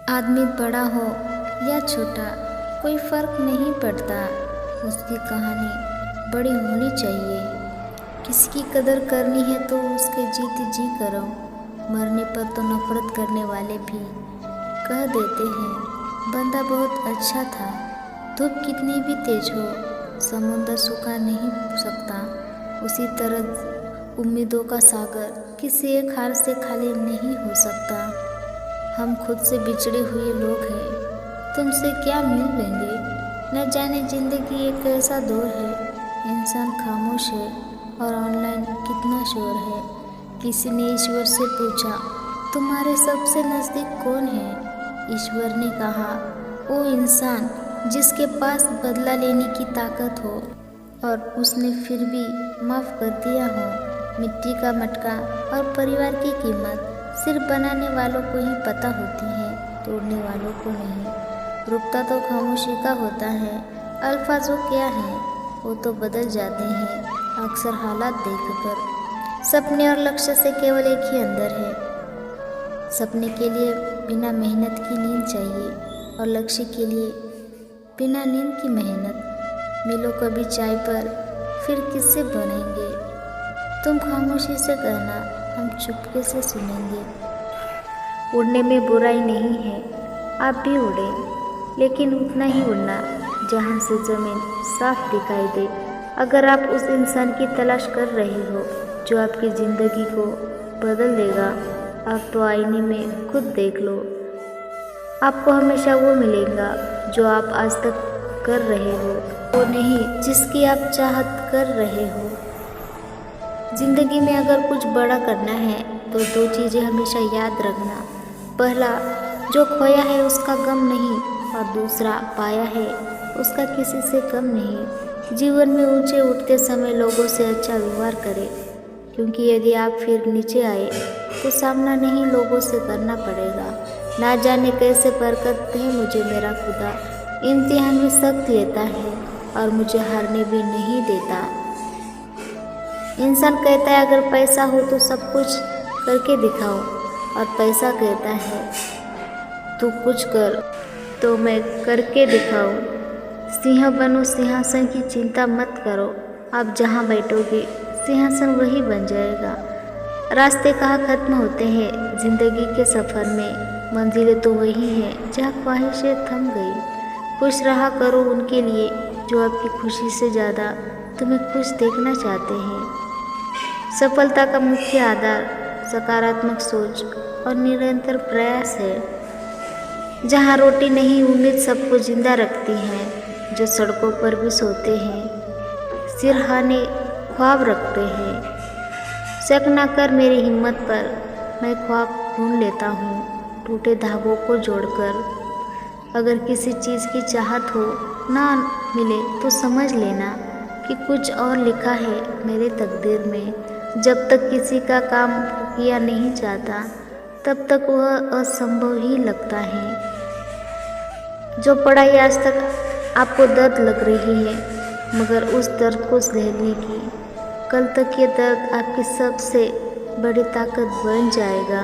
आदमी बड़ा हो या छोटा कोई फर्क नहीं पड़ता, उसकी कहानी बड़ी होनी चाहिए। किसी की कदर करनी है तो उसके जीत जी करो। मरने पर तो नफरत करने वाले भी कह देते हैं बंदा बहुत अच्छा था। धूप कितनी भी तेज हो समुद्र सुखा नहीं सकता, उसी तरह उम्मीदों का सागर किसी एक हार से खाली नहीं हो सकता। हम खुद से बिछड़े हुए लोग हैं, तुमसे क्या मिल लेंगे। न जाने जिंदगी एक ऐसा दौर है, इंसान खामोश है और ऑनलाइन कितना शोर है। किसी ने ईश्वर से पूछा तुम्हारे सबसे नज़दीक कौन है। ईश्वर ने कहा वो इंसान जिसके पास बदला लेने की ताकत हो और उसने फिर भी माफ़ कर दिया हो। मिट्टी का मटका और परिवार की कीमत सिर्फ बनाने वालों को ही पता होती है, तोड़ने वालों को नहीं। रुकता तो खामोशी का होता है, अल्फाजों क्या है वो तो बदल जाते हैं अक्सर हालात देखकर। सपने और लक्ष्य से केवल एक ही अंदर है। सपने के लिए बिना मेहनत की नींद चाहिए और लक्ष्य के लिए बिना नींद की मेहनत। मिलो कभी चाय पर फिर किससे बनेंगे। तुम खामोशी से कहना, हम चुपके से सुनेंगे। उड़ने में बुराई नहीं है, आप भी उड़े, लेकिन उतना ही उड़ना जहाँ से ज़मीन साफ दिखाई दे। अगर आप उस इंसान की तलाश कर रहे हो जो आपकी ज़िंदगी को बदल देगा, आप तो आईने में खुद देख लो। आपको हमेशा वो मिलेगा जो आप आज तक कर रहे हो, वो नहीं जिसकी आप चाहत कर रहे हो। ज़िंदगी में अगर कुछ बड़ा करना है तो दो चीज़ें हमेशा याद रखना। पहला, जो खोया है उसका गम नहीं, और दूसरा, पाया है उसका किसी से कम नहीं। जीवन में ऊंचे उठते समय लोगों से अच्छा व्यवहार करें, क्योंकि यदि आप फिर नीचे आए तो सामना नहीं लोगों से करना पड़ेगा। ना जाने कैसे बरकत है मुझे मेरा खुदा, इम्तिहान भी सख्त लेता है और मुझे हारने भी नहीं देता। इंसान कहता है अगर पैसा हो तो सब कुछ करके दिखाओ, और पैसा कहता है तू कुछ कर तो मैं करके दिखाऊं। सिंह बनो सिंहासन की चिंता मत करो, आप जहाँ बैठोगे सिंहासन वही बन जाएगा। रास्ते कहाँ खत्म होते हैं जिंदगी के सफ़र में, मंजिलें तो वही हैं जहाँ ख्वाहिशें थम गई। खुश रहा करो उनके लिए जो आपकी खुशी से ज़्यादा तुम्हें खुश देखना चाहते हैं। सफलता का मुख्य आधार सकारात्मक सोच और निरंतर प्रयास है। जहाँ रोटी नहीं उम्मीद सबको जिंदा रखती है, जो सड़कों पर भी सोते हैं सिरहाने ख्वाब रखते हैं। शक न कर मेरी हिम्मत पर, मैं ख्वाब ढूंढ लेता हूँ टूटे धागों को जोड़कर। अगर किसी चीज़ की चाहत हो ना मिले तो समझ लेना कि कुछ और लिखा है मेरे तकदीर में। जब तक किसी का काम किया नहीं जाता तब तक वह असंभव ही लगता है। जो पढ़ाई आज तक आपको दर्द लग रही है, मगर उस दर्द को सहने की, कल तक ये दर्द आपकी सबसे बड़ी ताकत बन जाएगा।